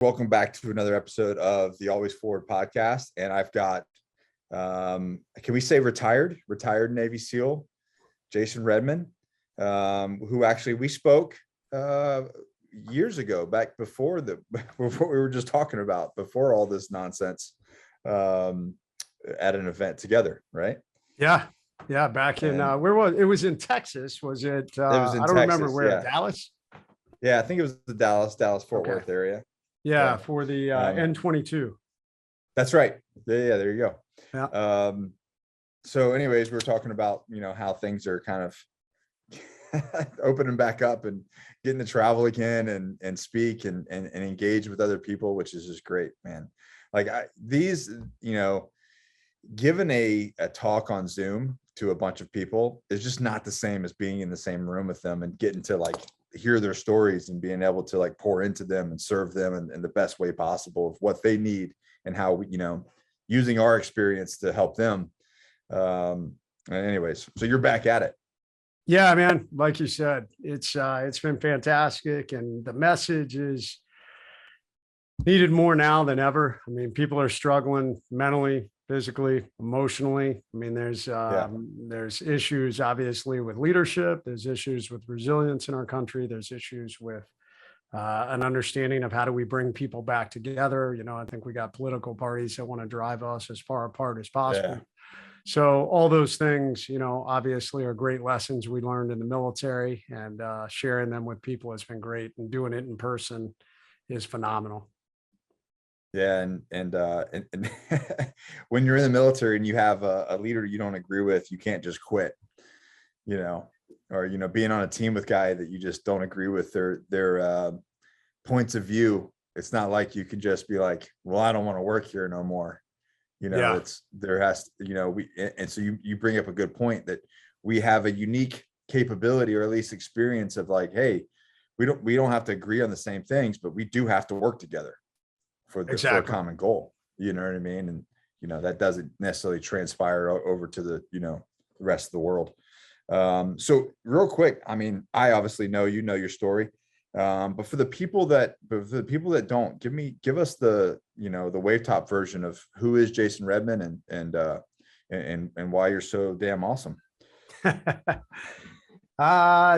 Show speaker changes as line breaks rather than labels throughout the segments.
Welcome back to another episode of the Always Forward podcast. And I've got, can we say retired Navy SEAL, Jason Redman, who actually we spoke years ago, back before we were just talking about, before all this nonsense, at an event together, right?
Yeah. Back in, where was it? Was in Texas. Was it?
It was in
I don't
Texas,
remember where.
yeah.
Dallas?
Yeah, I think it was the Dallas Fort
Okay.
Worth area.
Yeah, for the N22.
That's right. Yeah, there you go.
Yeah.
So anyways, we were talking about, how things are kind of opening back up and getting to travel again and speak and engage with other people, which is just great, man. Like giving a talk on Zoom to a bunch of people is just not the same as being in the same room with them and getting to hear their stories and being able to pour into them and serve them in the best way possible of what they need and how we, using our experience to help them. Anyways, so you're back at it.
Yeah, man. Like you said, it's been fantastic. And the message is needed more now than ever. I mean, people are struggling mentally, physically, emotionally. I mean, there's issues obviously with leadership. There's issues with resilience in our country. There's issues with an understanding of how do we bring people back together. I think we got political parties that want to drive us as far apart as possible. Yeah. So all those things, obviously are great lessons we learned in the military, and sharing them with people has been great, and doing it in person is phenomenal.
Yeah. And when you're in the military and you have a leader you don't agree with, you can't just quit, or, being on a team with guy that you just don't agree with their points of view. It's not like you can just be like, well, I don't want to work here no more. And so you bring up a good point that we have a unique capability, or at least experience of hey, we don't have to agree on the same things, but we do have to work together for a common goal. You know what I mean? And, that doesn't necessarily transpire over to the rest of the world. So real quick, I mean, I obviously know, your story. But for the people that don't, give us the wave top version of who is Jason Redman and why you're so damn awesome.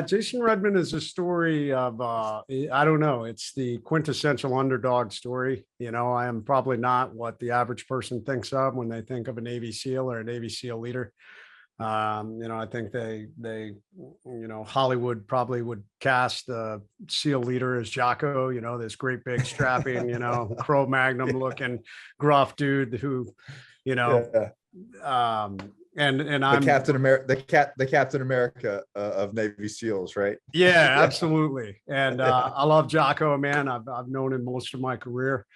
Jason Redman is a story of, I don't know, it's the quintessential underdog story. I am probably not what the average person thinks of when they think of a Navy SEAL or a Navy SEAL leader. I think they Hollywood probably would cast the SEAL leader as Jocko, this great big strapping, Cro-Magnon looking gruff dude who, and I'm
the Captain America of Navy SEALs, right?
Yeah, absolutely. And I love Jocko, man. I've known him most of my career.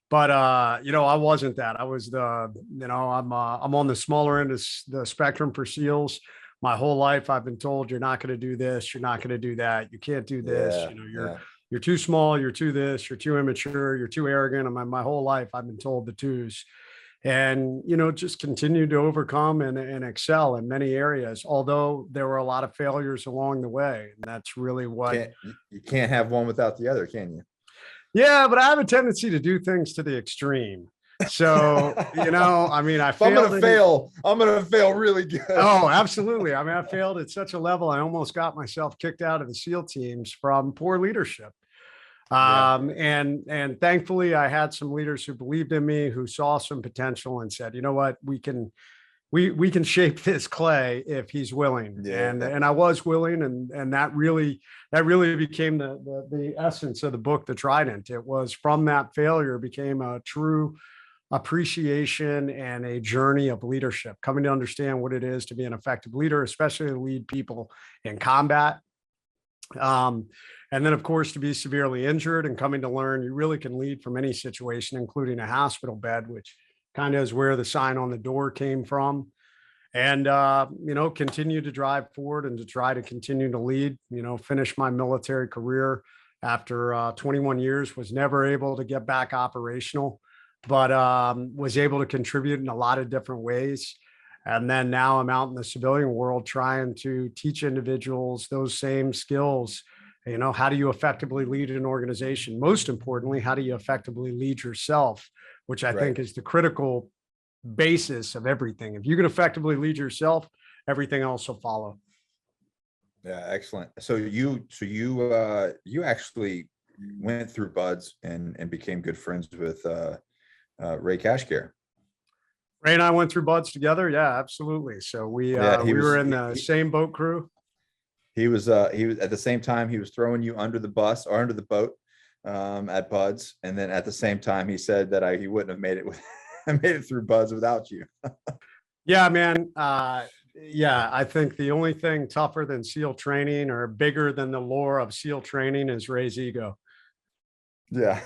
But I wasn't that. I was I'm on the smaller end of the spectrum for SEALs. My whole life I've been told you're not going to do this, you're not going to do that, you can't do this, you're too small, you're too this, you're too immature, you're too arrogant. My whole life I've been told the twos. And just continue to overcome and excel in many areas, although there were a lot of failures along the way. And that's really what
you can't have one without the other, can you?
Yeah, but I have a tendency to do things to the extreme. So, I mean, I'm going
to fail really good.
Oh, absolutely. I mean, I failed at such a level. I almost got myself kicked out of the SEAL teams from poor leadership. And thankfully I had some leaders who believed in me, who saw some potential and said, you know what, we can shape this clay if he's willing. And I was willing. And that really became the essence of the book, The Trident. It was from that failure became a true appreciation and a journey of leadership, coming to understand what it is to be an effective leader, especially to lead people in combat. And then, of course, to be severely injured and coming to learn you really can lead from any situation, including a hospital bed, which kind of is where the sign on the door came from. And, continue to drive forward and to try to continue to lead, finish my military career after 21 years, was never able to get back operational, but was able to contribute in a lot of different ways. And then now I'm out in the civilian world trying to teach individuals those same skills You know, how do you effectively lead an organization? Most importantly, how do you effectively lead yourself, which I think is the critical basis of everything. If you can effectively lead yourself, everything else will follow.
Yeah, excellent. So you actually went through Buds and became good friends with Ray Cashcare.
Ray and I went through Buds together. Yeah, absolutely. So we were in the same boat crew.
He was at the same time he was throwing you under the bus or under the boat at Buds, and then at the same time he said that he wouldn't have made it made it through Buds without you.
Yeah, man. Yeah, I think the only thing tougher than SEAL training or bigger than the lore of SEAL training is Ray's ego.
Yeah,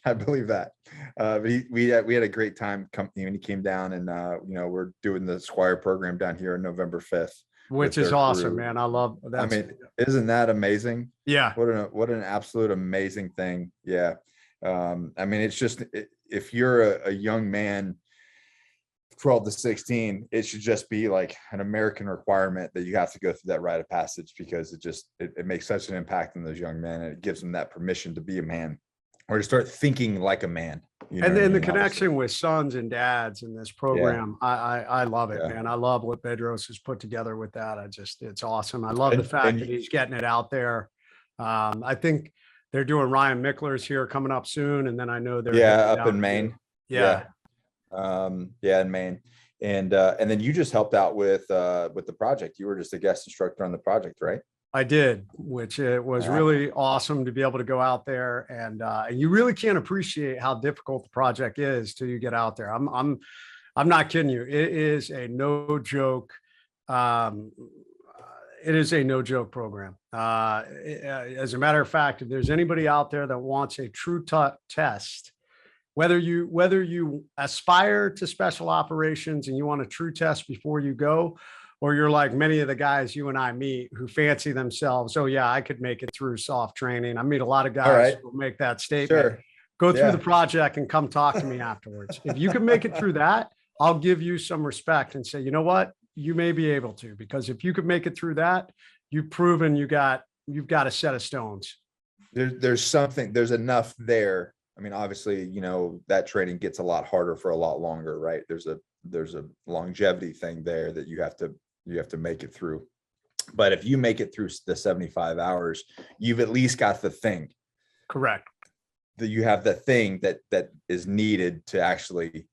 I believe that. But we had a great time when he came down, and we're doing the Squire program down here on November 5th.
Which is awesome, man. I love that.
I mean, isn't that amazing?
Yeah.
What an absolute amazing thing. Yeah. I mean, it's just, if you're a young man, 12 to 16, it should just be like an American requirement that you have to go through that rite of passage, because it makes such an impact on those young men, and it gives them that permission to be a man, or to start thinking like a man.
And then the connection with sons and dads in this program, I love it, man. I love what Bedros has put together with that. It's awesome. I love the fact that he's getting it out there. I think they're doing Ryan Mickler's here coming up soon, and then I know they're
up in Maine. In Maine. And then you just helped out with the project. You were just a guest instructor on the project, right?
I did, which it was really awesome to be able to go out there, and you really can't appreciate how difficult the project is till you get out there. I'm not kidding you. It is a no joke. It is a no joke program. As a matter of fact, if there's anybody out there that wants a true test, whether you aspire to special operations and you want a true test before you go, or you're like many of the guys you and I meet who fancy themselves, oh yeah, I could make it through soft training. I meet a lot of guys who make that statement.
Sure.
Go through the project and come talk to me afterwards. If you can make it through that, I'll give you some respect and say, you know what, you may be able to, because if you could make it through that, you've proven you've got a set of stones.
There's enough there. I mean, obviously, that training gets a lot harder for a lot longer, right? There's a longevity thing there that you have to make it through. But if you make it through the 75 hours, you've at least got the thing.
Correct.
That you have the thing that is needed to actually,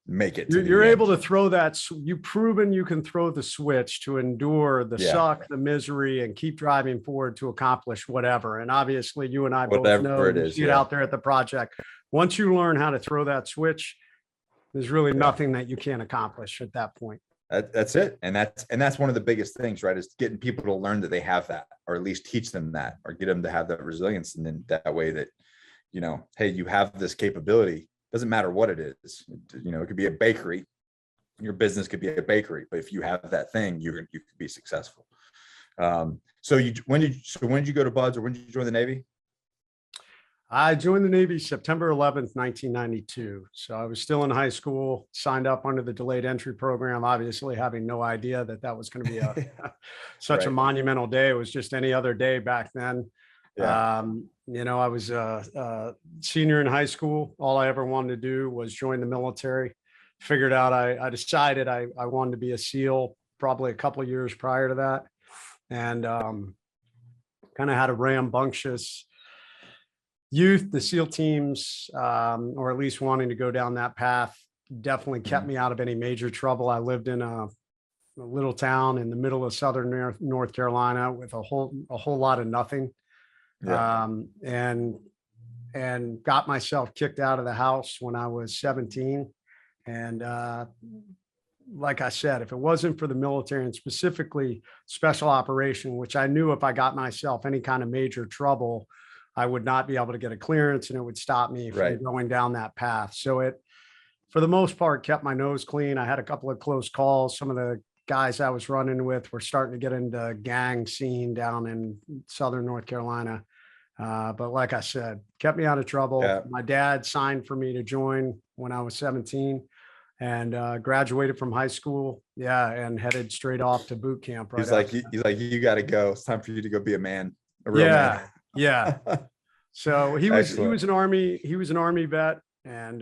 make it.
You're able to throw that. You've proven you can throw the switch to endure the suck, the misery, and keep driving forward to accomplish whatever. And obviously, you and I both know you see it out there at the project. Once you learn how to throw that switch, there's really nothing that you can't accomplish at that point.
That's it. And that's one of the biggest things, right? Is getting people to learn that they have that, or at least teach them that, or get them to have that resilience. And then that way that, hey, you have this capability. Doesn't matter what it is. It could be a bakery. Your business could be a bakery, but if you have that thing, you could be successful. So when did you go to Buds, or when did you join the Navy?
I joined the Navy September 11th, 1992. So I was still in high school, signed up under the delayed entry program, obviously having no idea that was going to be such a monumental day. It was just any other day back then. Yeah. I was a senior in high school. All I ever wanted to do was join the military. Figured out I decided I wanted to be a SEAL probably a couple of years prior to that. And kind of had a rambunctious youth. The SEAL teams, or at least wanting to go down that path, definitely kept me out of any major trouble. I lived in a little town in the middle of southern North Carolina with a whole lot of nothing. And got myself kicked out of the house when I was 17. And like I said, if it wasn't for the military, and specifically special operation, which I knew if I got myself any kind of major trouble, I would not be able to get a clearance, and it would stop me from going down that path. So it, for the most part, kept my nose clean. I had a couple of close calls. Some of the guys I was running with were starting to get into gang scene down in southern North Carolina. But like I said, kept me out of trouble. Yeah. My dad signed for me to join when I was 17. and graduated from high school. Yeah, and headed straight off to boot camp. Right.
He's like, you got to go. It's time for you to go be a man, a real
Yeah,
man.
yeah. So he was
Excellent.
he was an army vet, and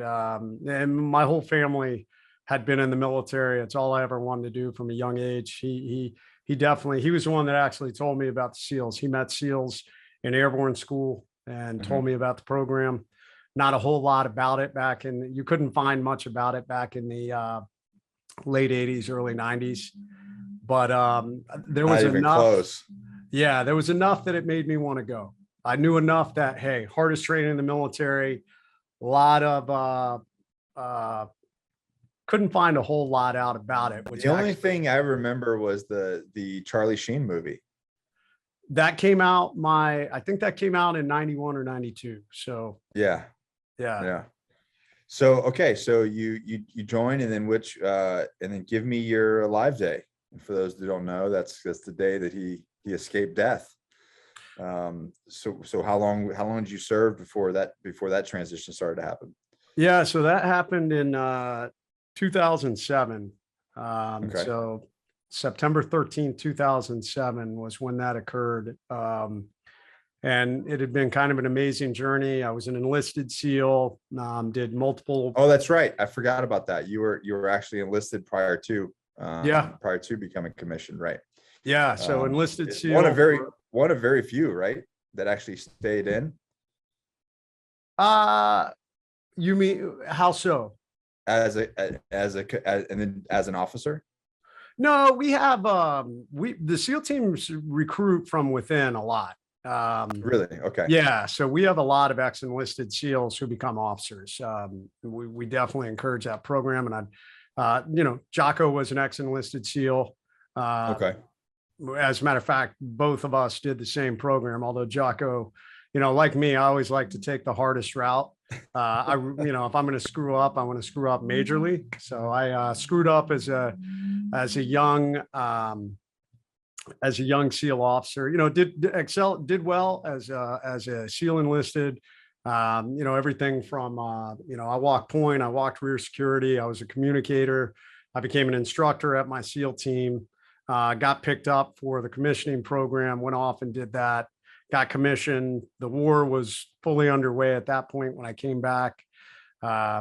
my whole family had been in the military. It's all I ever wanted to do from a young age. He definitely, he was the one that actually told me about the SEALs. He met SEALs in airborne school and told me about the program. Not a whole lot about it back in, you couldn't find much about it back in the late 80s, early 90s. But there was
Not even
enough.
close.
Yeah, there was enough that it made me want to go. I knew enough that, hey, hardest training in the military, a lot of couldn't find a whole lot out about it. Which
The only thing I remember was the Charlie Sheen movie.
That came out, I think that came out in 91 or 92. So
Yeah.
yeah.
So, okay. So you join, and then and then give me your alive day. And for those that don't know, that's the day that he escaped death. So how long did you serve before that transition started to happen?
Yeah. So that happened in 2007.
Okay.
So September 13th, 2007 was when that occurred. And it had been kind of an amazing journey. I was an enlisted SEAL, did multiple.
Oh, that's right. I forgot about that. You were actually enlisted prior to becoming commissioned, right?
Yeah. So enlisted SEAL.
One of very few, right, that actually stayed in.
You mean how so?
As an officer?
No, we have the SEAL teams recruit from within a lot.
Really? Okay.
Yeah, so we have a lot of ex-enlisted SEALs who become officers. We definitely encourage that program, and Jocko was an ex-enlisted SEAL.
Okay.
As a matter of fact, both of us did the same program. Although Jocko, like me, I always like to take the hardest route. If I'm going to screw up, I want to screw up majorly. So I screwed up as a young SEAL officer. Did well as a SEAL enlisted. Everything from I walked point, I walked rear security, I was a communicator, I became an instructor at my SEAL team. Got picked up for the commissioning program, went off and did that, got commissioned. The war was fully underway at that point when I came back. My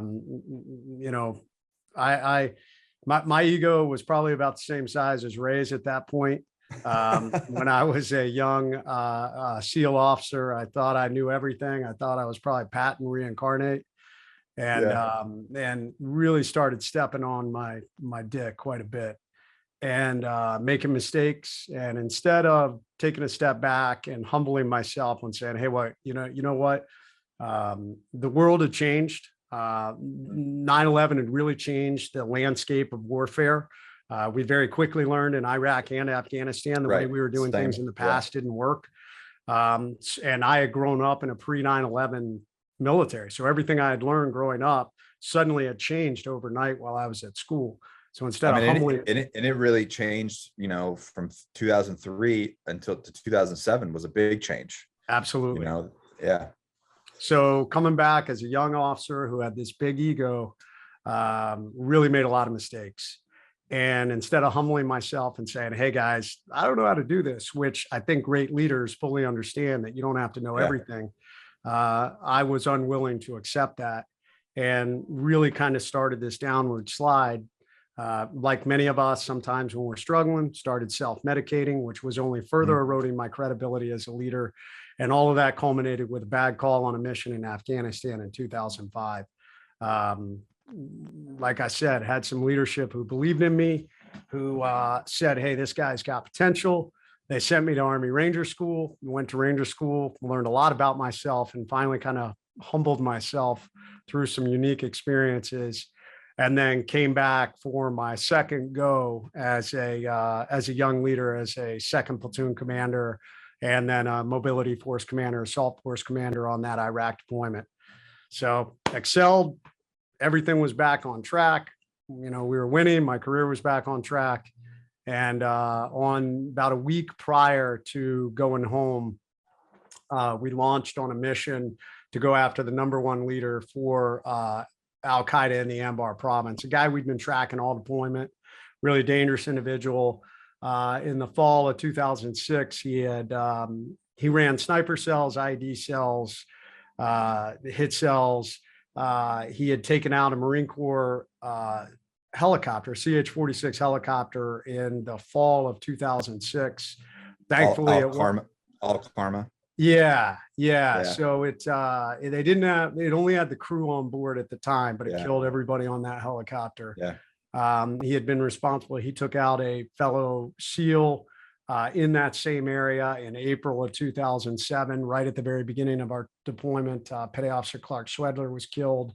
ego was probably about the same size as Ray's at that point. When I was a young SEAL officer, I thought I knew everything. I thought I was probably Patton reincarnate, and really started stepping on my dick quite a bit, and making mistakes. And instead of taking a step back and humbling myself and saying, hey, you know what, the world had changed. 9/11 had really changed the landscape of warfare. We very quickly learned in Iraq and Afghanistan, the way we were doing things in the past didn't work. And I had grown up in a pre-9/11 military. So everything I had learned growing up suddenly had changed overnight while I was at school. So instead of humbling,
it really changed, from 2003 until to 2007 was a big change.
Absolutely.
Yeah.
So coming back as a young officer who had this big ego, really made a lot of mistakes. And instead of humbling myself and saying, hey guys, I don't know how to do this, which I think great leaders fully understand that you don't have to know everything. I was unwilling to accept that, and really kind of started this downward slide. Like many of us, sometimes when we're struggling, started self-medicating, which was only further eroding my credibility as a leader. And all of that culminated with a bad call on a mission in Afghanistan in 2005. Like I said, had some leadership who believed in me, who said, hey, this guy's got potential. They sent me to Army Ranger School, went to Ranger School, learned a lot about myself, and finally kind of humbled myself through some unique experiences. And then came back for my second go as a young leader, as a second platoon commander, and then a mobility force commander, assault force commander on that Iraq deployment. So excelled. Everything was back on track. We were winning. My career was back on track. And on about a week prior to going home, we launched on a mission to go after the #1 leader for Al-Qaeda in the Anbar province, a guy we'd been tracking all deployment, really dangerous individual. In the fall of 2006, he ran sniper cells, IED cells, hit cells. He had taken out a Marine Corps helicopter, CH-46 helicopter in the fall of 2006. Thankfully,
all karma.
Yeah.
Yeah.
So it only had the crew on board at the time, but it killed everybody on that helicopter.
Yeah.
He had been responsible. He took out a fellow SEAL in that same area in April of 2007, right at the very beginning of our deployment. Petty Officer Clark Swedler was killed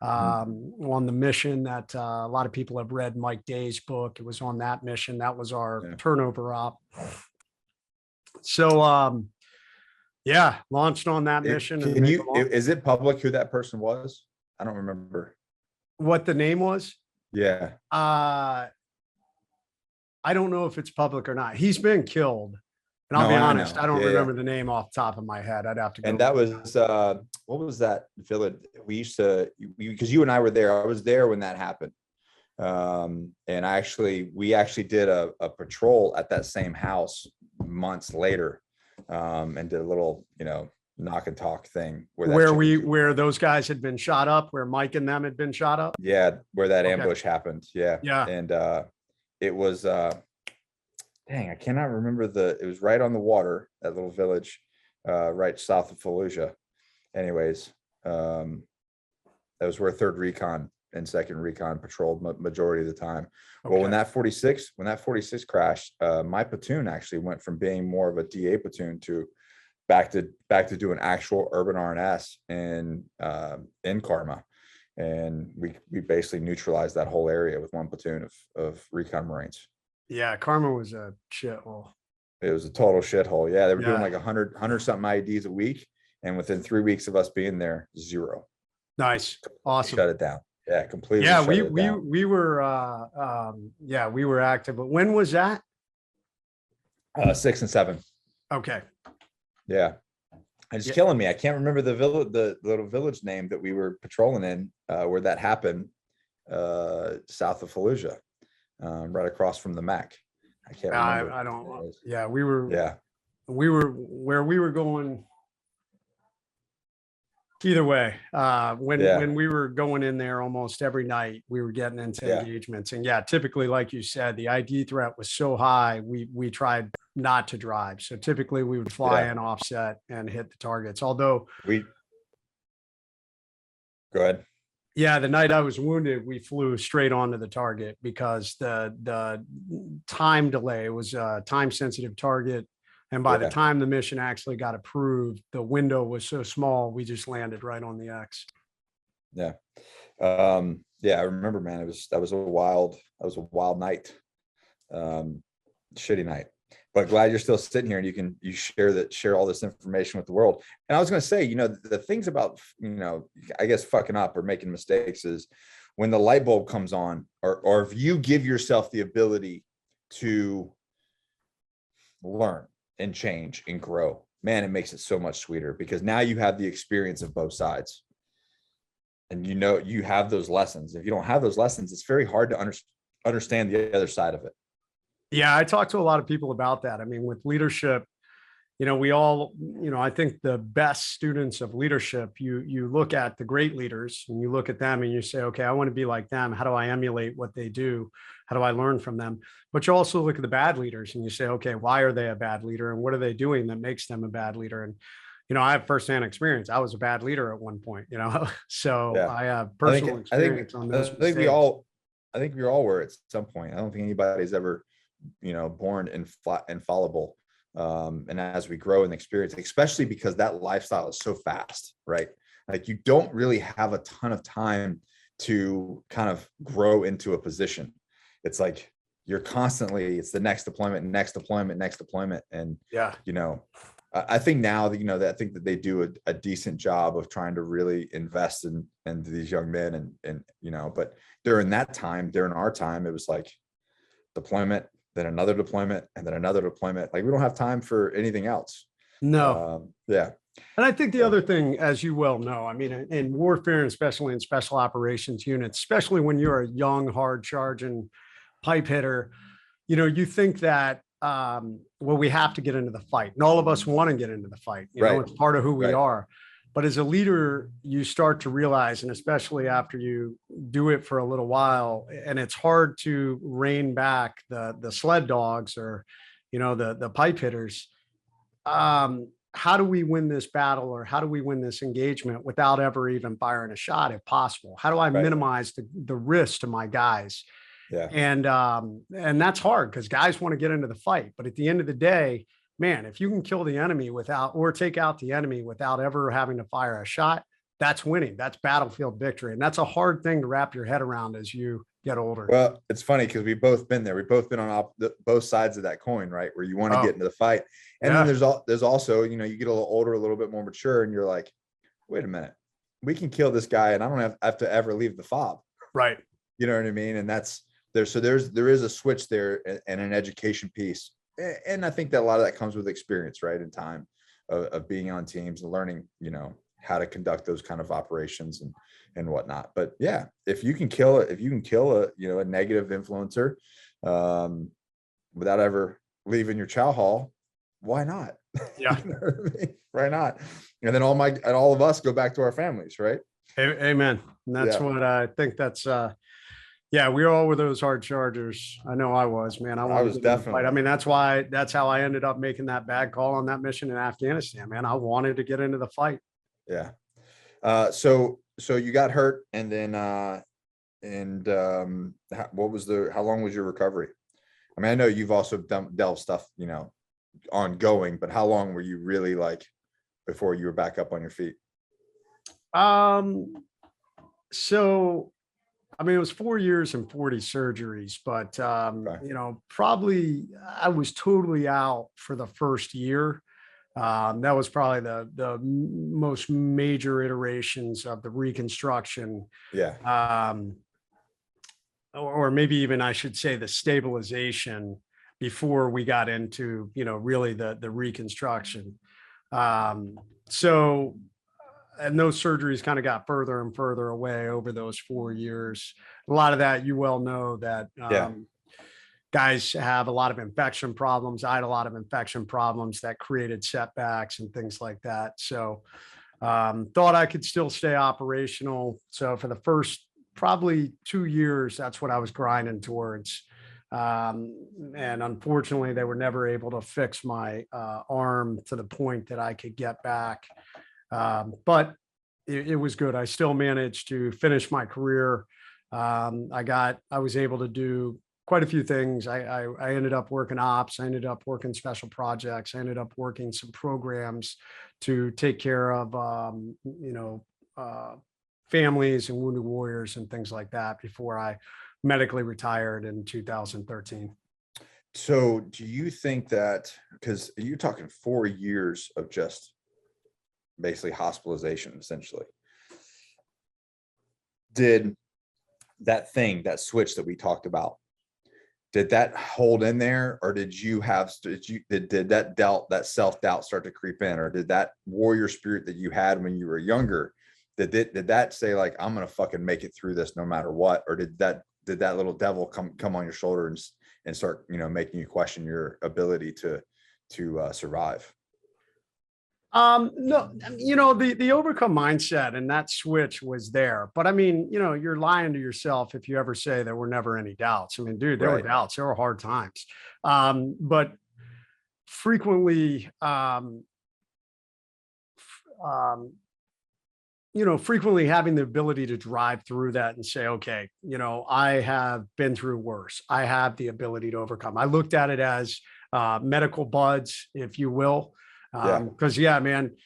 on the mission that a lot of people have read Mike Day's book. It was on that mission. That was our turnover op. So, launched on that mission.
Is it public who that person was? I don't remember
what the name was.
Yeah.
I don't know if it's public or not. He's been killed. And I'll be honest, I don't remember the name off the top of my head. I'd have to go.
And that was, what was that village? We used to, because you and I were there. I was there when that happened. And we actually did a patrol at that same house months later, and did a little, knock and talk thing
where those guys had been shot up, where Mike and them had been shot up.
Yeah. Where that ambush happened. Yeah.
Yeah.
And, it was, I cannot remember it was right on the water, that little village, right south of Fallujah. Anyways, that was where 3rd Recon and 2nd Recon patrolled majority of the time. Okay. Well, when that 46 crashed, my platoon actually went from being more of a DA platoon to back to doing actual urban RNS in Karma. And we basically neutralized that whole area with one platoon of Recon Marines.
Yeah, Karma was a shithole.
It was a total shithole. Yeah, they were doing like 100 something IEDs a week, and within 3 weeks of us being there, 0.
Nice, awesome.
Shut it down. Yeah, completely.
Yeah, we were we were active. But when was that?
6 and 7.
Okay.
Yeah. It's killing me. I can't remember the little village name that we were patrolling in, where that happened, south of Fallujah, right across from the Mac. I can't remember.
I don't. Yeah, we were where we were going. Either way, when we were going in there almost every night, we were getting into engagements. And typically, like you said, the ID threat was so high, we tried not to drive. So typically we would fly in offset and hit the targets. Although
go ahead.
Yeah, the night I was wounded, we flew straight onto the target because the time delay was a time sensitive target. And by the time the mission actually got approved, the window was so small, we just landed right on the X.
Yeah. I remember, man, that was a wild night. Shitty night. But glad you're still sitting here and you share all this information with the world. And I was going to say, the things about, I guess fucking up or making mistakes is when the light bulb comes on, or if you give yourself the ability to learn and change and grow, man, it makes it so much sweeter because now you have the experience of both sides. And you have those lessons. If you don't have those lessons, it's very hard to understand the other side of it.
Yeah, I talk to a lot of people about that. I mean, with leadership, we all, I think the best students of leadership, you look at the great leaders and you look at them and you say, okay, I want to be like them. How do I emulate what they do? How do I learn from them? But you also look at the bad leaders and you say, okay, why are they a bad leader? And what are they doing that makes them a bad leader? And, I have firsthand experience. I was a bad leader at one point, so I have personal experience on those.
I think we all were at some point. I don't think anybody's ever, born infallible. And as we grow in experience, especially because that lifestyle is so fast, right? Like you don't really have a ton of time to kind of grow into a position. It's like you're constantly, it's the next deployment. And I think now that, I think that they do a decent job of trying to really invest in these young men and but during our time, it was like deployment, then another deployment, and then another deployment. Like we don't have time for anything else.
No. And I think the
So,
other thing, as you well know, I mean, in warfare, and especially in special operations units, especially when you're a young, hard charging pipe hitter, you think that, well, we have to get into the fight. And all of us want to get into the fight.
right,
It's part of who we
right,
are. But as a leader, you start to realize, and especially after you do it for a little while, and it's hard to rein back the sled dogs or, the pipe hitters. How do we win this battle, or how do we win this engagement without ever even firing a shot if possible? How do I
right.
minimize the risk to my guys?
Yeah,
And that's hard because guys want to get into the fight. But at the end of the day, man, if you can kill the enemy without, or take out the enemy without ever having to fire a shot, that's winning. That's battlefield victory. And that's a hard thing to wrap your head around as you get older.
well, it's funny because we've both been there. We've both been on both sides of that coin, right? Where you want to
Oh,
get into the fight. And
yeah,
then there's also, you get a little older, a little bit more mature, and you're like, wait a minute, we can kill this guy and I don't have to ever leave the fob.
right.
You know what I mean? And that's there. So there is a switch there and an education piece. And I think that a lot of that comes with experience, right? And time of being on teams and learning, how to conduct those kind of operations and whatnot. But yeah, if you can kill a a negative influencer, without ever leaving your chow hall, why not?
Yeah.
You know what I mean? Why not? And then all of us go back to our families, right?
Amen. And that's
Yeah.
what I think that's, yeah, we all were those hard chargers. I know I was, man. I
was
wanted to get in the fight.
definitely.
I mean, that's how I ended up making that bad call on that mission in Afghanistan, man. I wanted to get into the fight.
Yeah. So you got hurt, and then how long was your recovery? I mean, I know you've also dealt stuff, ongoing, but how long were you really before you were back up on your feet?
So I mean, it was 4 years and 40 surgeries, but
Okay.
probably I was totally out for the first year. That was probably the most major iterations of the reconstruction,
Yeah.
or maybe even I should say the stabilization before we got into really the reconstruction. So and those surgeries kind of got further and further away over those 4 years. A lot of that, you well know that
Yeah.
guys have a lot of infection problems. I had a lot of infection problems that created setbacks and things like that. So thought I could still stay operational. So for the first probably 2 years, that's what I was grinding towards. And unfortunately, they were never able to fix my arm to the point that I could get back. But it was good. I still managed to finish my career. I was able to do quite a few things. I ended up working ops. I ended up working special projects. I ended up working some programs to take care of, families and wounded warriors and things like that before I medically retired in 2013.
So do you think that, because you're talking 4 years of just basically hospitalization, essentially, did that switch that we talked about, did that hold in there, or did that self-doubt start to creep in, or did that warrior spirit that you had when you were younger, did that say I'm gonna fucking make it through this no matter what, or did that little devil come on your shoulder and start making you question your ability to survive?
No, the overcome mindset and that switch was there, but I mean, you're lying to yourself if you ever say there were never any doubts. I mean, dude, there were
Right.
doubts, there were hard times. But frequently, frequently having the ability to drive through that and say, okay, I have been through worse. I have the ability to overcome. I looked at it as medical buds, if you will.
Yeah.
Because man,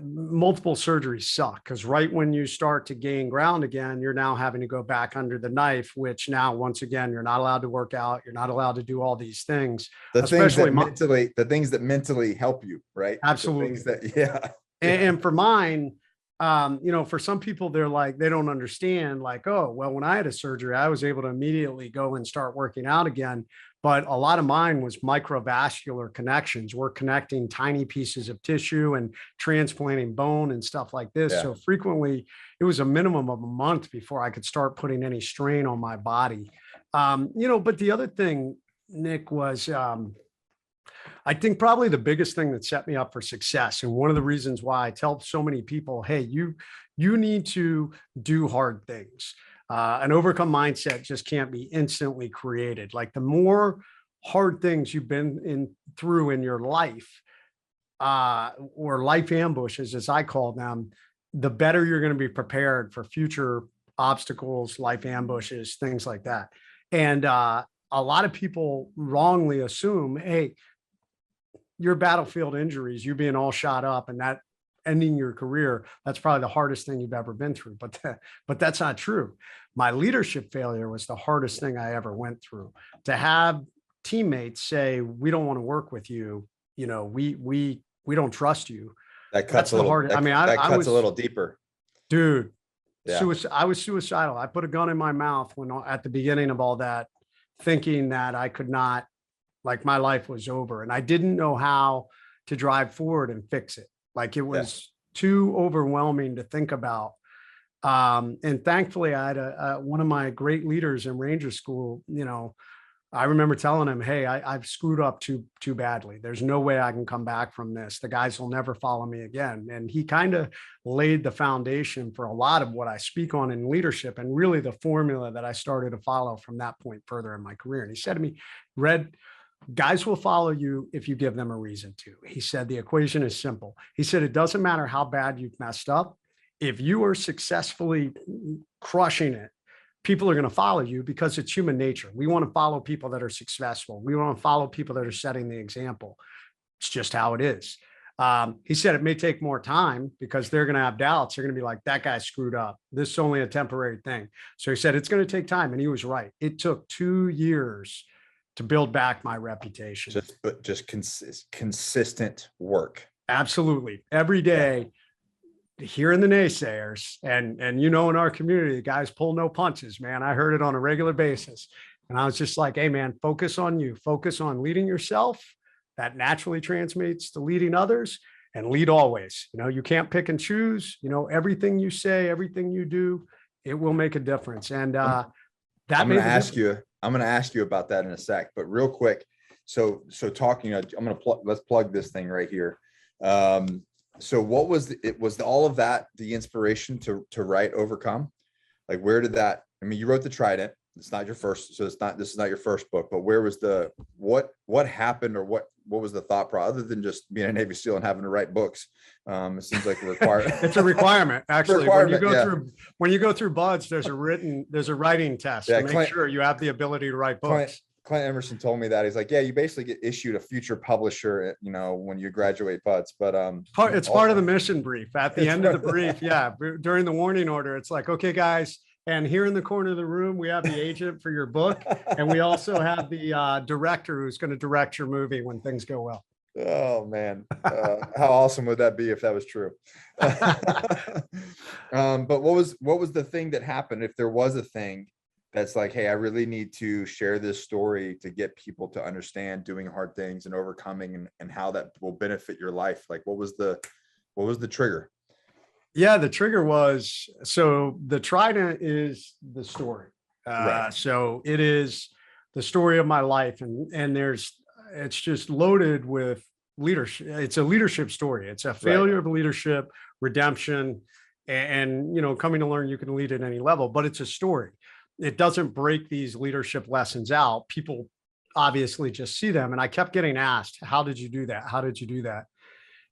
multiple surgeries suck, because right when you start to gain ground again, you're now having to go back under the knife, which now, once again, you're not allowed to work out. You're not allowed to do all these things.
The things
Especially
that mentally help you, right?
absolutely.
The things that, yeah.
And for mine, you know, for some people, they're like, they don't understand, like, oh, well, when I had a surgery, I was able to immediately go and start working out again. But a lot of mine was microvascular connections. We're connecting tiny pieces of tissue and transplanting bone and stuff like this.
Yeah.
So frequently it was a minimum of a month before I could start putting any strain on my body. You know, but the other thing, Nick, was, I think probably the biggest thing that set me up for success, and one of the reasons why I tell so many people, hey, you need to do hard things. An overcome mindset just can't be instantly created. Like the more hard things you've been through in your life, or life ambushes, as I call them, the better you're going to be prepared for future obstacles, life ambushes, things like that. And a lot of people wrongly assume, hey, your battlefield injuries, you being all shot up and that ending your career, that's probably the hardest thing you've ever been through. But that's not true. My leadership failure was the hardest thing I ever went through. To have teammates say, we don't want to work with you, you know, we don't trust you.
That cuts a little,
hardest. I mean,
that
I
cuts
was
a little deeper.
Dude,
Yeah.
I was suicidal. I put a gun in my mouth when at the beginning of all that, thinking that I could not, like my life was over, and I didn't know how to drive forward and fix it. Like it was too overwhelming to think about. And thankfully I had one of my great leaders in Ranger School, you know, I remember telling him, hey, I've screwed up too badly. There's no way I can come back from this. The guys will never follow me again. And he kind of laid the foundation for a lot of what I speak on in leadership, and really the formula that I started to follow from that point further in my career. And he said to me, Red, guys will follow you if you give them a reason to. He said, the equation is simple. He said, it doesn't matter how bad you've messed up. If you are successfully crushing it, people are going to follow you because it's human nature. We want to follow people that are successful. We want to follow people that are setting the example. It's just how it is. He said it may take more time because they're going to have doubts. They're going to be like, that guy screwed up. This is only a temporary thing. So he said, it's going to take time. And he was right. It took 2 years to build back my reputation.
Just consistent work.
Absolutely. Every day, hearing the naysayers, and you know, in our community, the guys pull no punches, man. I heard it on a regular basis. And I was just like, hey man, focus on you, focus on leading yourself. That naturally translates to leading others, and lead always. You know, you can't pick and choose, you know, everything you say, everything you do, it will make a difference. And that
I'm going to ask you, about that in a sec, but real quick. So talking, I'm going to let's plug this thing right here. So what was all of that, the inspiration to write Overcome? Like, where did that, I mean, you wrote the Trident. It's not your first, so this is not your first book, but where was what happened, or what was the thought process, other than just being a Navy SEAL and having to write books? It seems like a requirement.
It's a requirement, actually. When you go through BUDS, there's a writing test to make sure you have the ability to write books.
Clint Emerson told me that. He's like, yeah, you basically get issued a future publisher, you know, when you graduate BUDS. But
it's part of the mission brief. At the end of the brief, during the warning order, it's like, okay, guys, and here in the corner of the room, we have the agent for your book, and we also have the director who's going to direct your movie when things go well.
Oh man, how awesome would that be if that was true? But what was the thing that happened, if there was a thing that's like, hey, I really need to share this story to get people to understand doing hard things and overcoming, and how that will benefit your life? Like, what was the trigger?
Yeah, the trigger was, so the Trident is the story. Right. So it is the story of my life, and it's just loaded with leadership. It's a leadership story. It's a failure of leadership, redemption, and you know, coming to learn you can lead at any level, but it's a story. It doesn't break these leadership lessons out. People obviously just see them. And I kept getting asked, how did you do that? How did you do that?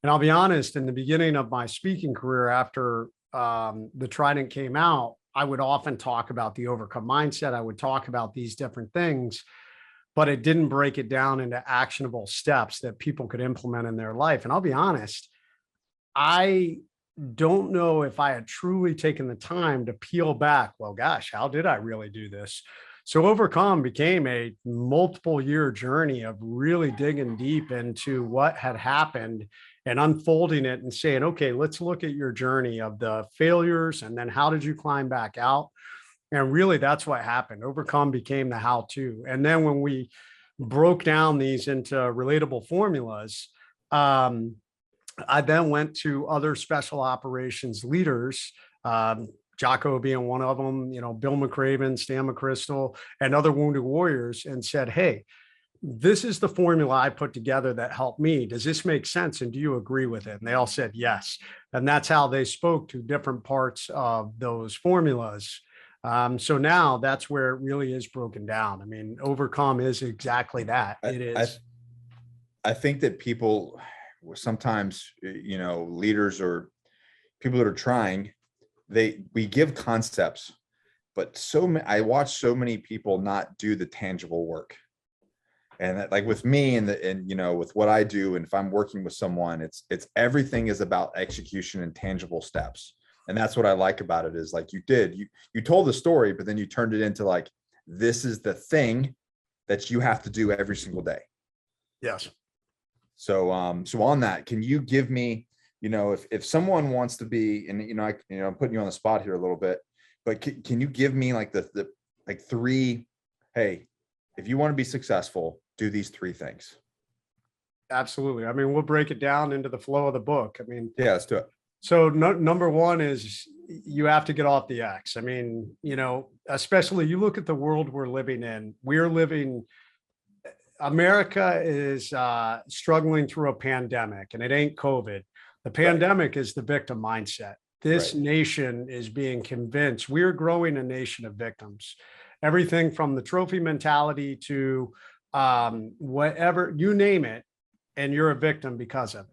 And I'll be honest, in the beginning of my speaking career, after the Trident came out, I would often talk about the overcome mindset. I would talk about these different things, but it didn't break it down into actionable steps that people could implement in their life. And I'll be honest, I don't know if I had truly taken the time to peel back, well, gosh, how did I really do this? So Overcome became a multiple year journey of really digging deep into what had happened and unfolding it and saying, okay, let's look at your journey of the failures and then how did you climb back out? And really, that's what happened. Overcome became the how-to. And then when we broke down these into relatable formulas, I then went to other special operations leaders, Jocko being one of them, Bill McCraven, Stan McChrystal, and other wounded warriors, and said, hey, this is the formula I put together that helped me. Does this make sense? And do you agree with it? And they all said yes. And that's how they spoke to different parts of those formulas. So now that's where it really is broken down. I mean, Overcome is exactly that. It is.
I think that people sometimes, leaders or people that are trying, we give concepts, but I watch so many people not do the tangible work. And that, like with me and with what I do, and if I'm working with someone, it's everything is about execution and tangible steps. And that's what I like about it, is like you told the story, but then you turned it into like, this is the thing that you have to do every single day.
Yes.
So on that, can you give me, if someone wants to be, and I'm putting you on the spot here a little bit, but can you give me like the like 3, hey, if you want to be successful, do these 3 things?
Absolutely. I mean, we'll break it down into the flow of the book. I mean,
yeah, let's do it.
So number one is you have to get off the X. I mean, especially you look at the world we're living in. America is struggling through a pandemic, and it ain't COVID. The pandemic is the victim mindset. This nation is being convinced we're growing a nation of victims. Everything from the trophy mentality to whatever, you name it, and you're a victim because of it.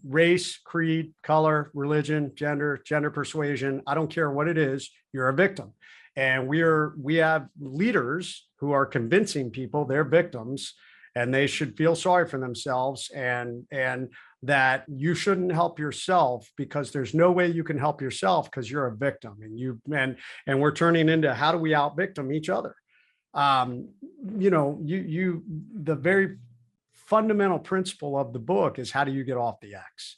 Race, creed, color, religion, gender persuasion. I don't care what it is, you're a victim. And we have leaders who are convincing people they're victims and they should feel sorry for themselves, and that you shouldn't help yourself because there's no way you can help yourself because you're a victim. And we're turning into, how do we out victim each other? The very fundamental principle of the book is, how do you get off the X?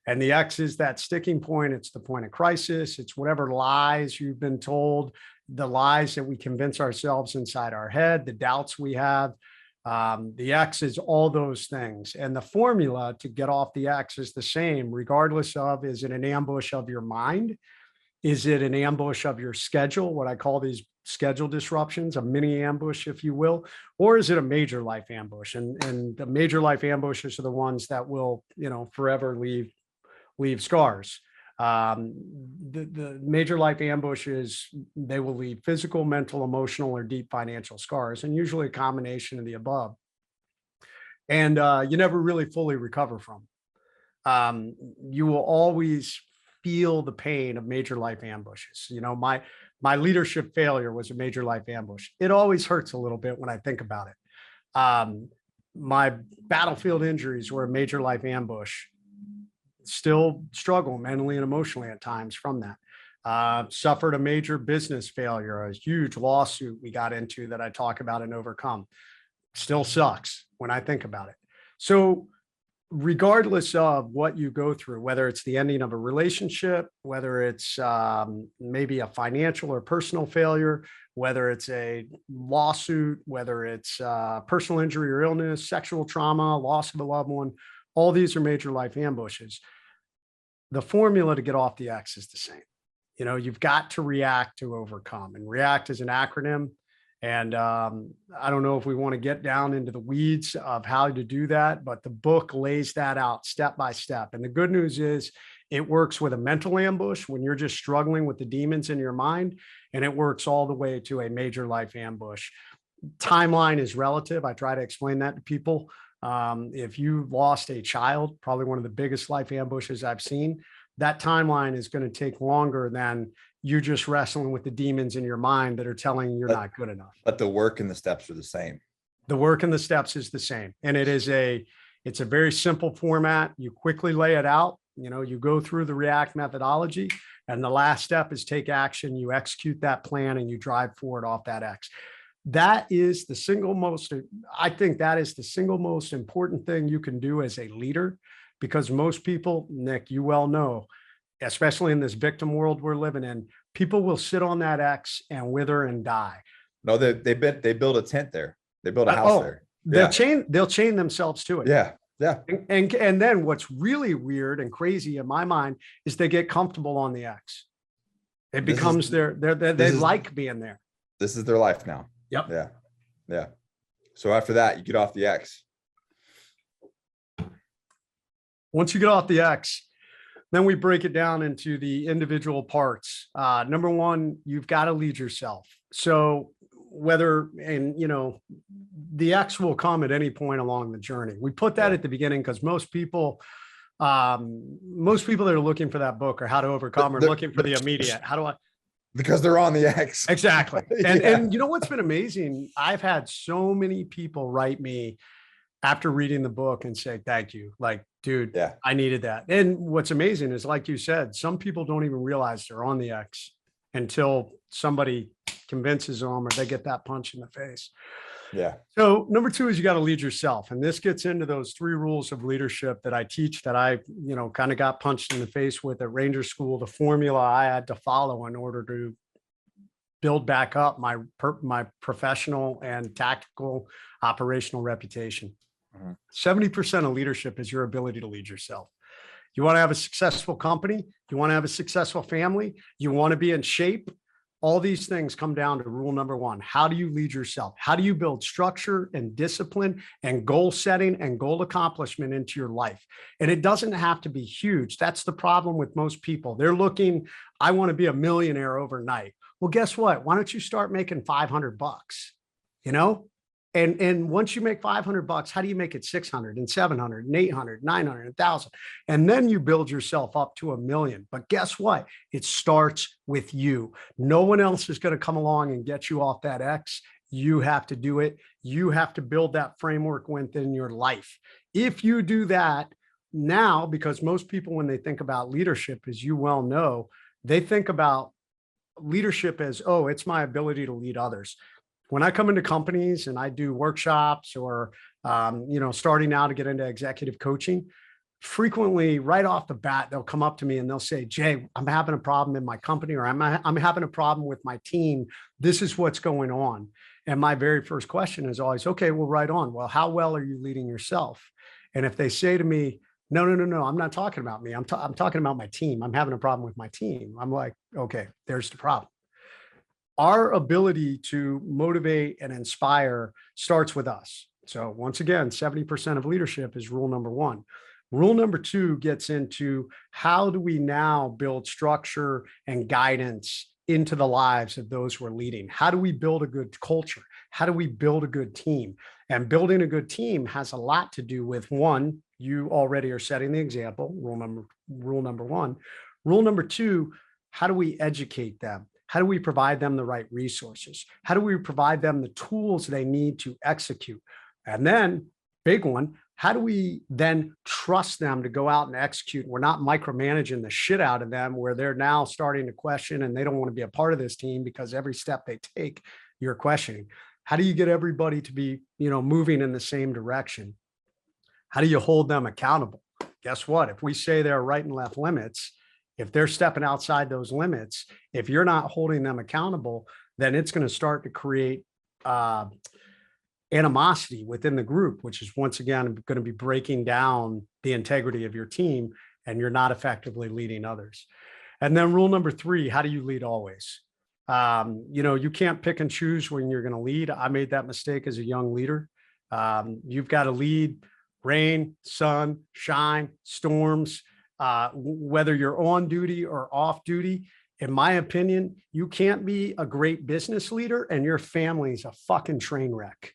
And the X is that sticking point. It's the point of crisis. It's whatever lies you've been told, the lies that we convince ourselves inside our head, the doubts we have. The X is all those things. And the formula to get off the X is the same, regardless of, is it an ambush of your mind? Is it an ambush of your schedule? What I call these schedule disruptions, a mini ambush, if you will, or is it a major life ambush? And the major life ambushes are the ones that will, forever leave scars. The major life ambushes, they will leave physical, mental, emotional, or deep financial scars, and usually a combination of the above. And you never really fully recover from. You will always feel the pain of major life ambushes. My leadership failure was a major life ambush. It always hurts a little bit when I think about it. My battlefield injuries were a major life ambush. Still struggle mentally and emotionally at times from that. Suffered a major business failure, a huge lawsuit we got into that I talk about and Overcome. Still sucks when I think about it. So regardless of what you go through, whether it's the ending of a relationship, whether it's maybe a financial or personal failure, whether it's a lawsuit, whether it's personal injury or illness, sexual trauma, loss of a loved one, all these are major life ambushes. The formula to get off the X is the same. You've got to react to overcome, and react is an acronym. And I don't know if we want to get down into the weeds of how to do that, but the book lays that out step by step. And the good news is it works with a mental ambush when you're just struggling with the demons in your mind, and it works all the way to a major life ambush. Timeline is relative. I try to explain that to people. If you lost a child, probably one of the biggest life ambushes I've seen, that timeline is going to take longer than you just wrestling with the demons in your mind that are telling you you're not good enough.
But the work and the steps are the same.
The work and the steps is the same. And it's a very simple format. You quickly lay it out. You go through the REACT methodology, and the last step is take action. You execute that plan and you drive forward off that X. That is the single most, I think that is the single most important thing you can do as a leader, because most people, Nick, you well know, especially in this victim world we're living in, people will sit on that X and wither and die.
No, they build a tent there. They build a house
Oh,
there.
they'll chain themselves to it.
Yeah. Yeah.
And then what's really weird and crazy in my mind is they get comfortable on the X. It becomes they like being there.
This is their life now.
Yep.
Yeah. Yeah. So after that, you get off the X.
Once you get off the X, then we break it down into the individual parts. Number one, you've got to lead yourself. So the X will come at any point along the journey. We put that at the beginning because most people that are looking for that book or how to overcome are looking for the immediate.
Because they're on the X.
Exactly. And you know what's been amazing? I've had so many people write me after reading the book and say, thank you. Like, dude, I needed that. And what's amazing is, like you said, some people don't even realize they're on the X until somebody convinces them or they get that punch in the face.
Yeah.
So number two is you got to lead yourself. And this gets into those 3 rules of leadership that I teach that I, kind of got punched in the face with at Ranger School, the formula I had to follow in order to build back up my professional and tactical operational reputation. 70% of leadership is your ability to lead yourself. You want to have a successful company. You want to have a successful family. You want to be in shape. All these things come down to rule number 1. How do you lead yourself? How do you build structure and discipline and goal setting and goal accomplishment into your life? And it doesn't have to be huge. That's the problem with most people. They're looking, I want to be a millionaire overnight. Well, guess what? Why don't you start making $500? And once you make $500, how do you make it 600 and 700 and 800, 900, 1,000? And then you build yourself up to $1 million. But guess what? It starts with you. No one else is going to come along and get you off that X. You have to do it. You have to build that framework within your life. If you do that now, because most people, when they think about leadership, as you well know, they think about leadership as, oh, it's my ability to lead others. When I come into companies and I do workshops or, starting now to get into executive coaching, frequently right off the bat, they'll come up to me and they'll say, Jay, I'm having a problem in my company, or I'm having a problem with my team. This is what's going on. And my very first question is always, okay, well, right on. Well, how well are you leading yourself? And if they say to me, no, I'm not talking about me. I'm talking about my team. I'm having a problem with my team. I'm like, okay, there's the problem. Our ability to motivate and inspire starts with us. So once again, 70% of leadership is rule number 1. Rule number 2 gets into how do we now build structure and guidance into the lives of those we're leading? How do we build a good culture? How do we build a good team? And building a good team has a lot to do with, 1, you already are setting the example, rule number 1. Rule number 2, how do we educate them? How do we provide them the right resources? How do we provide them the tools they need to execute? And then, big one, how do we then trust them to go out and execute? We're not micromanaging the shit out of them where they're now starting to question and they don't want to be a part of this team because every step they take, you're questioning. How do you get everybody to be, moving in the same direction? How do you hold them accountable? Guess what? If we say they're right and left limits, if they're stepping outside those limits, if you're not holding them accountable, then it's going to start to create animosity within the group, which is once again going to be breaking down the integrity of your team, and you're not effectively leading others. And then rule number 3, how do you lead always? You can't pick and choose when you're going to lead. I made that mistake as a young leader. You've got to lead rain, sun, shine, storms, whether you're on duty or off duty. In my opinion, you can't be a great business leader and your family's a fucking train wreck.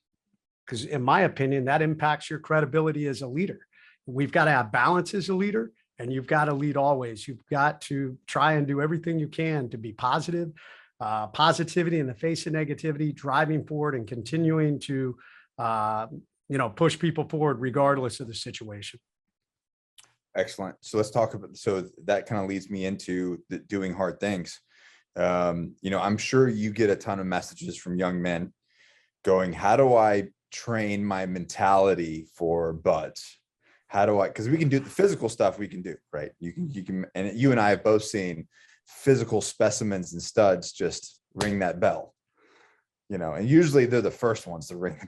Because in my opinion, that impacts your credibility as a leader. We've got to have balance as a leader, and you've got to lead always. You've got to try and do everything you can to be positive, positivity in the face of negativity, driving forward and continuing to, push people forward regardless of the situation.
Excellent. So let's talk about, so that kind of leads me into doing hard things. I'm sure you get a ton of messages from young men going, how do I train my mentality for buds? how do I, because we can do the physical stuff we can do, right? You can, and you and I have both seen physical specimens and studs just ring that bell, and usually they're the first ones to ring,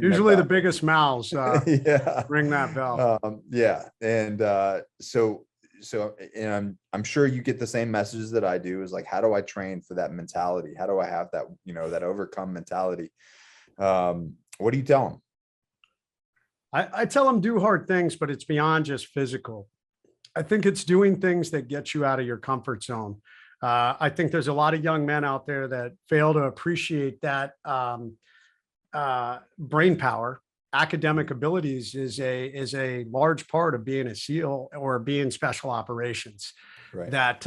Usually the biggest mouths
yeah.
ring that bell.
Yeah. And and I'm sure you get the same messages that I do, is like, how do I train for that mentality? How do I have that, that overcome mentality? What do you tell them?
I tell them do hard things, but it's beyond just physical. I think it's doing things that get you out of your comfort zone. I think there's a lot of young men out there that fail to appreciate that brain power. Academic abilities is a large part of being a SEAL or being special operations.
Right.
That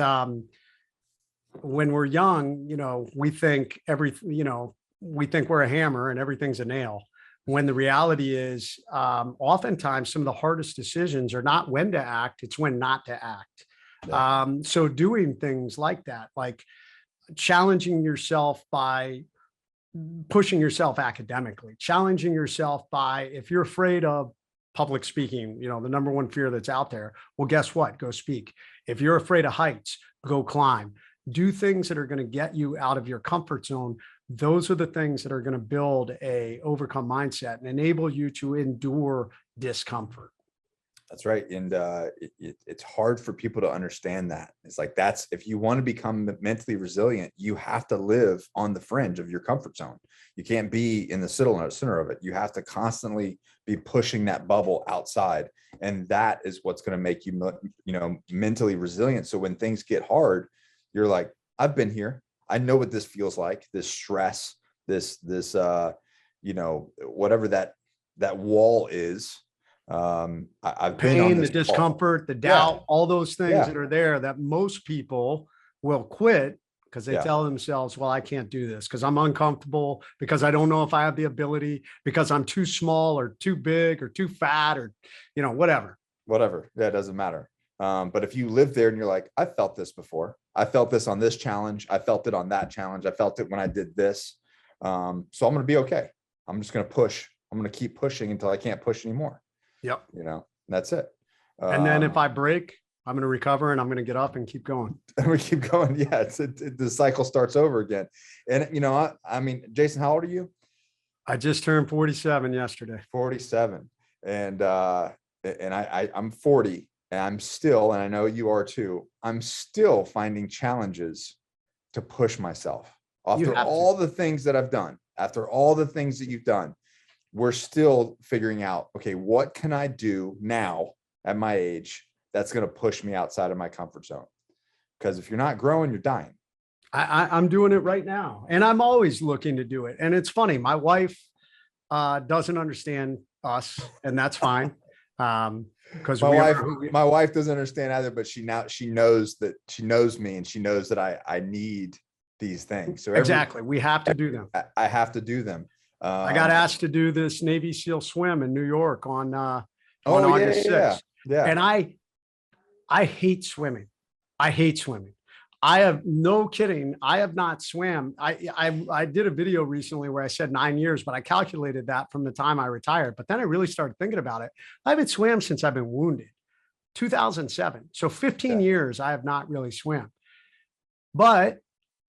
when we're young, we think we think we're a hammer and everything's a nail. When the reality is, oftentimes some of the hardest decisions are not when to act, it's when not to act.
Yeah.
So doing things like that, like challenging yourself by pushing yourself academically, challenging yourself by, if you're afraid of public speaking, the number one fear that's out there, well, guess what? Go speak. If you're afraid of heights, go climb. Do things that are going to get you out of your comfort zone. Those are the things that are going to build a overcome mindset and enable you to endure discomfort.
That's right. And it's hard for people to understand that. It's like, if you want to become mentally resilient, you have to live on the fringe of your comfort zone. You can't be in the center of it. You have to constantly be pushing that bubble outside. And that is what's going to make you, mentally resilient. So when things get hard, you're like, I've been here. I know what this feels like, this stress, this whatever that wall is. I've been on
the discomfort, the doubt, all those things that are there that most people will quit because they tell themselves, well, I can't do this because I'm uncomfortable, because I don't know if I have the ability, because I'm too small or too big or too fat or, whatever.
Yeah, it doesn't matter. But if you live there and you're like, I felt this before, I felt this on this challenge, I felt it on that challenge, I felt it when I did this. So I'm going to be okay. I'm just going to push. I'm going to keep pushing until I can't push anymore.
Yep.
That's it.
And then if I break, I'm going to recover and I'm going to get up and keep going.
And we keep going. Yeah. The cycle starts over again. And, I mean, Jason, how old are you?
I just turned 47 yesterday.
47. And I'm 40. And I'm still, and I know you are too, I'm still finding challenges to push myself. After all the things that I've done, after all the things that you've done, we're still figuring out, okay, what can I do now at my age that's going to push me outside of my comfort zone? Because if you're not growing, you're dying.
I'm doing it right now. And I'm always looking to do it. And it's funny, my wife doesn't understand us, and that's fine. Because
my wife doesn't understand either, but she knows me, and she knows that I need these things. So
exactly, we have to do them.
I have to do them.
I got asked to do this Navy SEAL swim in New York on August 6th.
Yeah.
And I hate swimming. I hate swimming. I have no kidding. I have not swam. I did a video recently where I said 9 years, but I calculated that from the time I retired. But then I really started thinking about it. I haven't swam since I've been wounded, 2007. So 15 years I have not really swam. But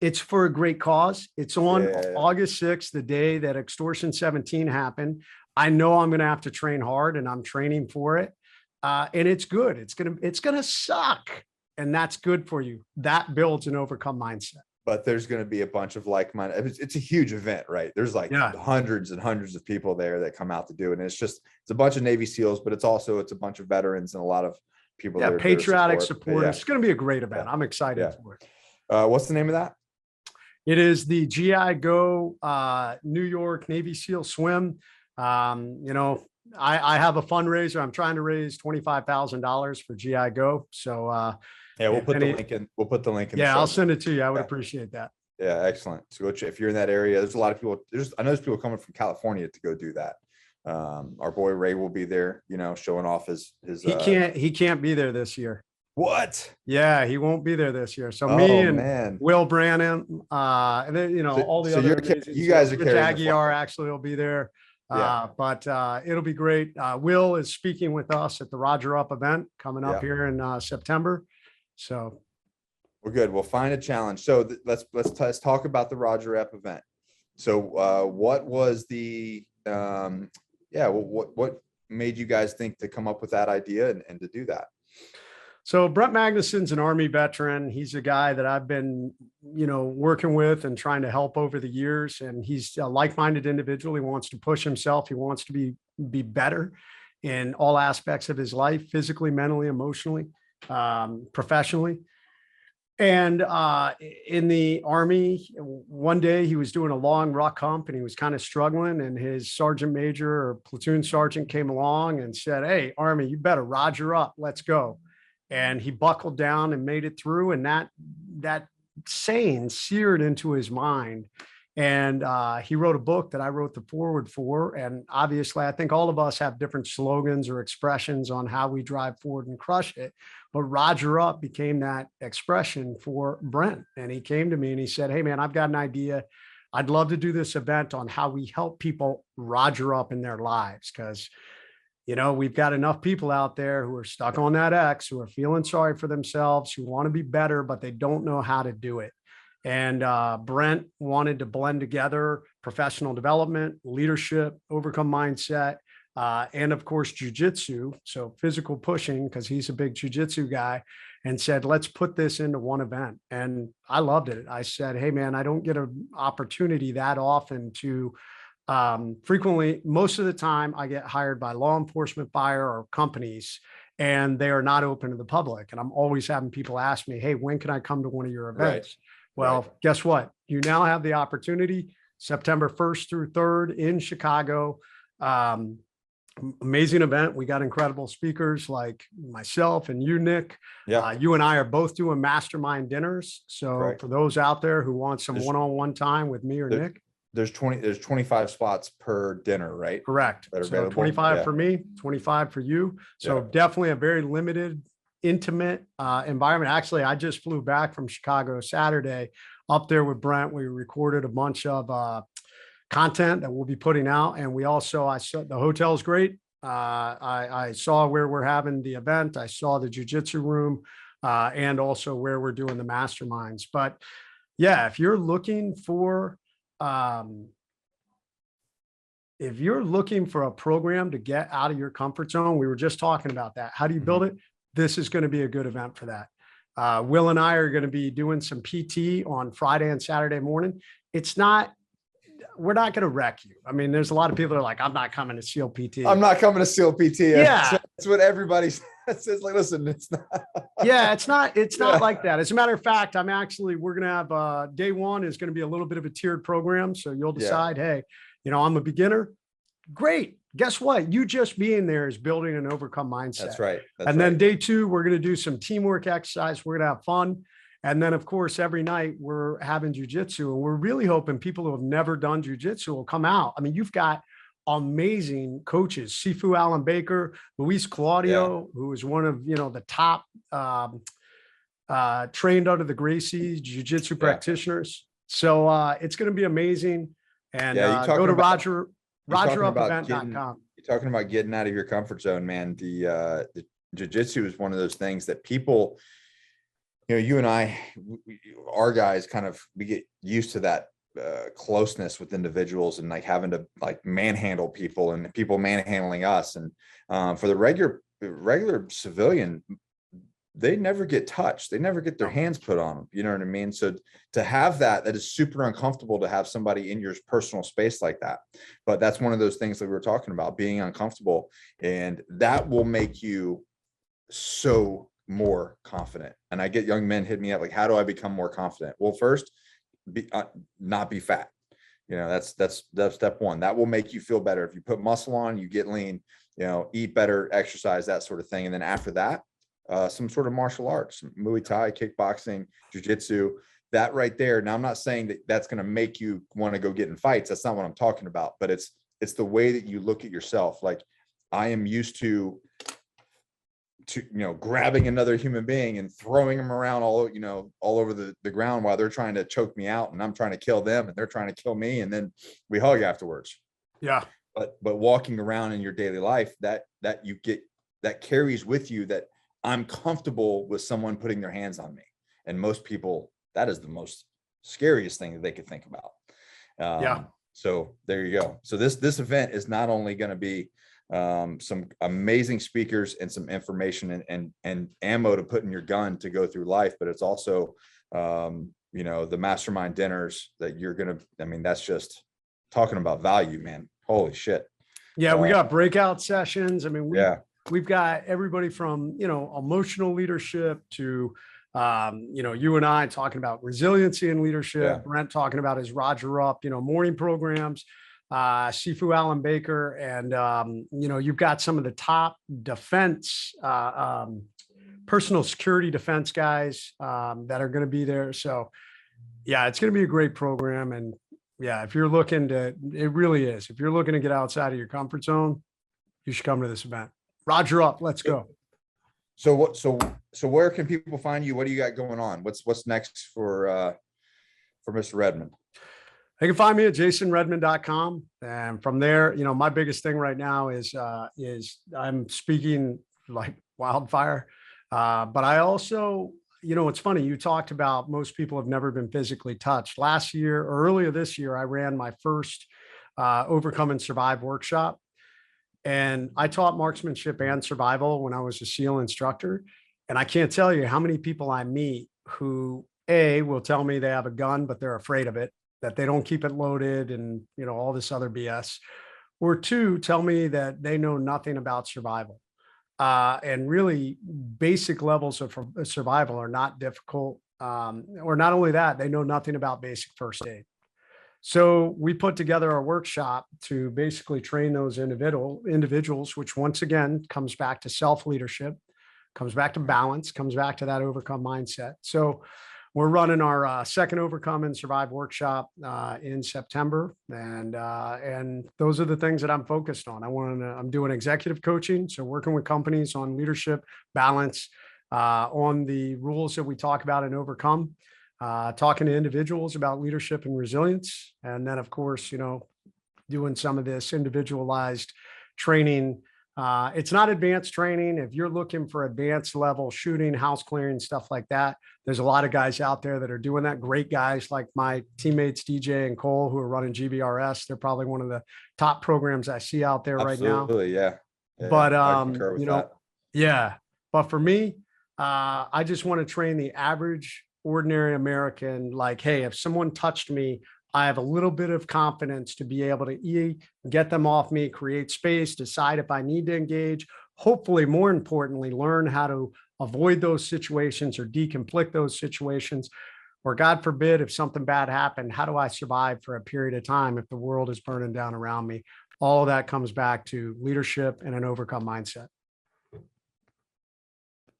it's for a great cause. It's on August 6th, the day that Extortion 17 happened. I know I'm going to have to train hard, and I'm training for it. And it's good. It's going to suck. And that's good for you. That builds an overcome mindset.
But there's going to be a bunch of like-minded. It's a huge event, right? There's like hundreds and hundreds of people there that come out to do it. And it's a bunch of Navy SEALs, but it's a bunch of veterans and a lot of people.
Yeah, patriotic support. It's going to be a great event. I'm excited for it.
What's the name of that?
It is the GI Go New York Navy SEAL swim. I have a fundraiser. I'm trying to raise $25,000 for GI Go. So
we'll put the link in. We'll put the link in.
Yeah, I'll send it to you. I would appreciate that.
Yeah, excellent. So if you're in that area, there's a lot of people. I know there's people coming from California to go do that. Our boy Ray will be there, showing off his.
He can't be there this year.
What?
Yeah, he won't be there this year. So me and Will Brannon, and then all the other.
You guys are
Rich Aguiar actually will be there. But it'll be great. Will is speaking with us at the Roger Up event coming up
Yeah.
here in September. So
We're good. We'll find a challenge. So let's talk about the Roger Up event. So what was the what made you guys think to come up with that idea and to do that?
So Brent Magnuson's an Army veteran. He's a guy that I've been, working with and trying to help over the years. And he's a like-minded individual. He wants to push himself. He wants to be better in all aspects of his life, physically, mentally, emotionally, professionally. And in the Army, one day he was doing a long ruck hump and he was kind of struggling. And his sergeant major or platoon sergeant came along and said, "Hey, Army, you better Roger up. Let's go." And he buckled down and made it through. And that saying seared into his mind. And he wrote a book that I wrote the foreword for. And obviously, I think all of us have different slogans or expressions on how we drive forward and crush it. But Roger Up became that expression for Brent. And he came to me and he said, "Hey, man, I've got an idea. I'd love to do this event on how we help people Roger up in their lives. Because we've got enough people out there who are stuck on that X, who are feeling sorry for themselves, who want to be better, but they don't know how to do it." And Brent wanted to blend together professional development, leadership, overcome mindset, and of course, jujitsu. So physical pushing, because he's a big jujitsu guy, and said, "Let's put this into one event." And I loved it. I said, "Hey, man, I don't get an opportunity that often to frequently, most of the time I get hired by law enforcement, fire, or companies, and they are not open to the public. And I'm always having people ask me, 'Hey, when can I come to one of your events?'"
Right.
Well,
Right.
guess what? You now have the opportunity, September 1st through 3rd in Chicago. Amazing event. We got incredible speakers like myself and you, Nick.
Yeah.
You and I are both doing mastermind dinners. So
Correct.
for those out there who want some
There's-
one-on-one time with me or
there-
Nick,
there's 25 spots per dinner, right?
correct.
That are
So
available?
25
Yeah.
for me, 25 for you. So
Yeah.
definitely a very limited, intimate environment. Actually, I just flew back from Chicago Saturday up there with Brent. We recorded a bunch of content that we'll be putting out. And I saw the hotel's great. I saw where we're having the event. I saw the jujitsu room and also where we're doing the masterminds. But yeah, if you're looking for a program to get out of your comfort zone, we were just talking about that. How do you build it? This is going to be a good event for that. Will and I are going to be doing some PT on Friday and Saturday morning. We're not going to wreck you. I mean, there's a lot of people that are like, "I'm not coming to Seal PT."
I'm not coming to Seal PT.
Yeah.
That's what everybody says. Like, listen, it's not.
Yeah, it's not
Yeah.
like that. As a matter of fact, we're going to have day one is going to be a little bit of a tiered program. So you'll decide, hey, I'm a beginner. Great. Guess what? You just being there is building an overcome mindset.
That's right.
Then day two, we're going to do some teamwork exercise. We're going to have fun. And then, of course, every night we're having jujitsu, and we're really hoping people who have never done jujitsu will come out. I mean, you've got amazing coaches, Sifu Alan Baker, Luis Claudio, who is one of, the top trained under the Gracie jujitsu practitioners. So it's going to be amazing. And go to rogerupevent.com.
You're talking about getting out of your comfort zone, man. The jujitsu is one of those things that people, you and I, our guys we get used to that closeness with individuals and like having to like manhandle people and people manhandling us. And for the regular civilian, they never get touched. They never get their hands put on them. You know what I mean? So to have that is super uncomfortable to have somebody in your personal space like that. But that's one of those things that we were talking about, being uncomfortable, and that will make you so more confident. And I get young men hit me up like, "How do I become more confident?" Well, first, not be fat. That's step one. That will make you feel better. If you put muscle on, you get lean, eat better, exercise, that sort of thing. And then after that, some sort of martial arts, Muay Thai, kickboxing, jujitsu, that right there. Now, I'm not saying that that's going to make you want to go get in fights. That's not what I'm talking about, but it's the way that you look at yourself. Like, I am used to grabbing another human being and throwing them around all over the ground while they're trying to choke me out, and I'm trying to kill them and they're trying to kill me, and then we hug afterwards.
Yeah.
but walking around in your daily life, that you get, that carries with you that I'm comfortable with someone putting their hands on me. And most people, that is the most scariest thing that they could think about. So there you go. So this event is not only going to be some amazing speakers and some information and ammo to put in your gun to go through life, but it's also, you know, the mastermind dinners that you're going to, I mean, that's just talking about value, man. Holy shit.
Yeah. We got breakout sessions. I mean,
yeah.
We've got everybody from, you know, emotional leadership to, you know, you and I talking about resiliency and leadership,
Yeah.
Brent talking about his Roger Up, you know, morning programs, Sifu Alan Baker. And, you know, you've got some of the top defense, personal security defense guys that are going to be there. So yeah, it's going to be a great program. And yeah, if you're looking to, it really is, if you're looking to get outside of your comfort zone, you should come to this event. Roger Up. Let's go.
So where can people find you? What do you got going on? What's next for Mr. Redman?
They can find me at jasonredman.com. And from there, you know, my biggest thing right now is I'm speaking like wildfire. But I also, you know, it's funny. You talked about most people have never been physically touched. Last year or earlier this year, I ran my first Overcome and Survive workshop. And I taught marksmanship and survival when I was a SEAL instructor. And I can't tell you how many people I meet who will tell me they have a gun, but they're afraid of it, that they don't keep it loaded and, you know, all this other BS. Or two, tell me that they know nothing about survival. And really basic levels of survival are not difficult. Or not only that, they know nothing about basic first aid. So we put together a workshop to basically train those individuals, which once again comes back to self-leadership, comes back to balance, comes back to that overcome mindset. So we're running our second Overcome and Survive workshop in September. And those are the things that I'm focused on. I'm doing executive coaching. So working with companies on leadership, balance, on the rules that we talk about in Overcome. Talking to individuals about leadership and resilience. And then of course, you know, doing some of this individualized training. It's not advanced training. If you're looking for advanced level shooting, house clearing, stuff like that, there's a lot of guys out there that are doing that. Great guys like my teammates, DJ and Cole, who are running GBRS. They're probably one of the top programs I see out there right now.
Absolutely. Yeah.
But, you know, yeah, but for me, I just want to train the average ordinary American, like, hey, if someone touched me, I have a little bit of confidence to be able to get them off me, create space, decide if I need to engage, hopefully, more importantly, learn how to avoid those situations or deconflict those situations, or God forbid, if something bad happened, how do I survive for a period of time if the world is burning down around me? All of that comes back to leadership and an overcome mindset.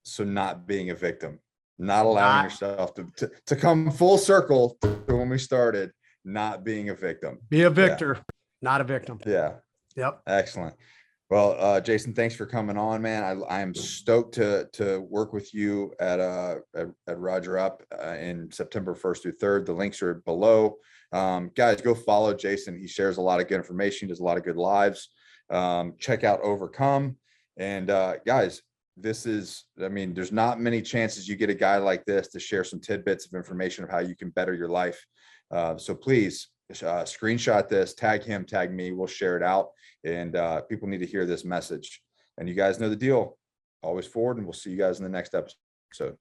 So not being a victim. Not allowing yourself to come full circle to when we started, not being a victim.
Be a victor, not a victim.
Yeah.
Yep.
Excellent. Well, Jason, thanks for coming on, man. I am stoked to work with you at Roger Up in September 1st through 3rd. The links are below. Guys, go follow Jason. He shares a lot of good information, does a lot of good lives. Check out Overcome. And guys, this is, I mean, there's not many chances you get a guy like this to share some tidbits of information of how you can better your life. So please screenshot this, tag him, tag me, we'll share it out. And people need to hear this message. And you guys know the deal. Always forward, and we'll see you guys in the next episode. So